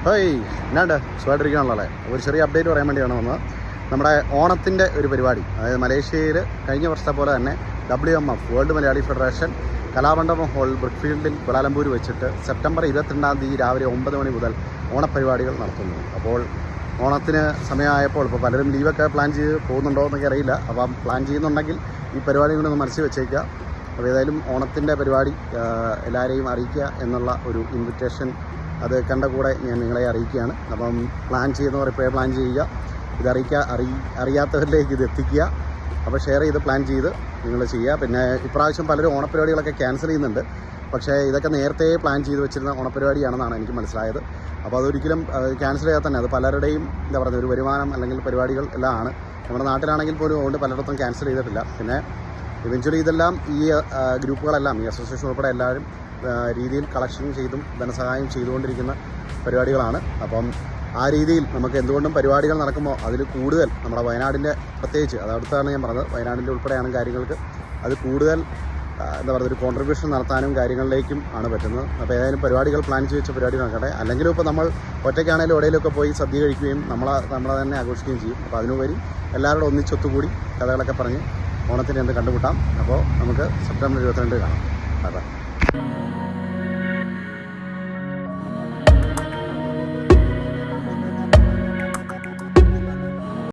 Hey എന്നാണ്ട് സുഖമായിട്ടിരിക്കുകയാണല്ലേ. ഒരു ചെറിയ അപ്ഡേറ്റ് പറയാൻ വേണ്ടിയാണ് വന്നത്. നമ്മുടെ ഓണത്തിൻ്റെ ഒരു പരിപാടി, അതായത് മലേഷ്യയിൽ കഴിഞ്ഞ വർഷത്തെ പോലെ തന്നെ WMF world Malayali federation Kalamandapam hall ബ്രിക്ഫീൽഡിൽ കുലാലംപൂർ വെച്ചിട്ട് സെപ്റ്റംബർ 22 രാവിലെ 9 മണി മുതൽ ഓണപ്പരിപാടികൾ നടത്തുന്നു. അപ്പോൾ ഓണത്തിന് സമയമായപ്പോൾ ഇപ്പോൾ പലരും ലീവൊക്കെ പ്ലാൻ ചെയ്ത് പോകുന്നുണ്ടോ എന്നൊക്കെ അറിയില്ല. അപ്പം പ്ലാൻ ചെയ്യുന്നുണ്ടെങ്കിൽ ഈ പരിപാടി കൂടെ ഒന്ന് മനസ്സിൽ വെച്ചേക്കുക. അപ്പോൾ ഏതായാലും ഓണത്തിൻ്റെ പരിപാടി എല്ലാവരെയും അറിയിക്കുക എന്നുള്ള ഒരു ഇൻവിറ്റേഷൻ അത് കണ്ട കൂടെ ഞാൻ നിങ്ങളെ അറിയിക്കുകയാണ്. അപ്പം പ്ലാൻ ചെയ്യുന്നവർ ഇപ്പോഴേ പ്ലാൻ ചെയ്യുക, അറിയാത്തവരിലേക്ക് ഇത് എത്തിക്കുക. അപ്പോൾ ഷെയർ ചെയ്ത് പ്ലാൻ ചെയ്ത് നിങ്ങൾ ചെയ്യുക. പിന്നെ ഇപ്രാവശ്യം പലരും ഓണപ്പരിപാടികളൊക്കെ ക്യാൻസൽ ചെയ്യുന്നുണ്ട്. പക്ഷേ ഇതൊക്കെ നേരത്തെ പ്ലാൻ ചെയ്ത് വെച്ചിരുന്ന ഓണപ്പരിപാടിയാണെന്നാണ് എനിക്ക് മനസ്സിലായത്. അപ്പോൾ അതൊരിക്കലും ക്യാൻസൽ ചെയ്യാതെ തന്നെ അത് പലരുടെയും എന്താ പറയുക ഒരു വരുമാനം അല്ലെങ്കിൽ പരിപാടികൾ എല്ലാം ആണ്. നമ്മുടെ നാട്ടിലാണെങ്കിൽ പോലും അതുകൊണ്ട് പലയിടത്തും ക്യാൻസൽ ചെയ്തിട്ടില്ല. പിന്നെ ഇവഞ്ച്വലി ഇതെല്ലാം ഈ ഗ്രൂപ്പുകളെല്ലാം ഈ അസോസിയേഷൻ ഉൾപ്പെടെ എല്ലാവരും രീതിയിൽ കളക്ഷൻ ചെയ്തും ധനസഹായം ചെയ്തുകൊണ്ടിരിക്കുന്ന പരിപാടികളാണ്. അപ്പം ആ രീതിയിൽ നമുക്ക് എന്തുകൊണ്ടും പരിപാടികൾ നടക്കുമ്പോൾ അതിൽ കൂടുതൽ നമ്മുടെ വയനാടിൻ്റെ പ്രത്യേകിച്ച് അതടുത്താണ് ഞാൻ പറഞ്ഞത്, വയനാടിൻ്റെ ഉൾപ്പെടെയാണ് കാര്യങ്ങൾക്ക് അത് കൂടുതൽ എന്താ പറയുക ഒരു കോൺട്രിബ്യൂഷൻ നടത്താനും കാര്യങ്ങളിലേക്കും ആണ് പറ്റുന്നത്. അപ്പോൾ ഏതായാലും പരിപാടികൾ പ്ലാൻ ചെയ്ത് വെച്ച പരിപാടി നടക്കട്ടെ. അല്ലെങ്കിലും ഇപ്പോൾ നമ്മൾ ഒറ്റയ്ക്കാണെങ്കിലും എവിടെയെങ്കിലുമൊക്കെ പോയി സദ്യ കഴിക്കുകയും നമ്മളെ തന്നെ ആഘോഷിക്കുകയും ചെയ്യും. അപ്പോൾ അതിനുപരി എല്ലാവരോടും ഒന്നിച്ചൊത്തുകൂടി കഥകളൊക്കെ പറഞ്ഞ് ഓണത്തിന് എന്ത് കണ്ടുമുട്ടാം. അപ്പോൾ നമുക്ക് സെപ്റ്റംബർ 22 കാണാം. അതെ.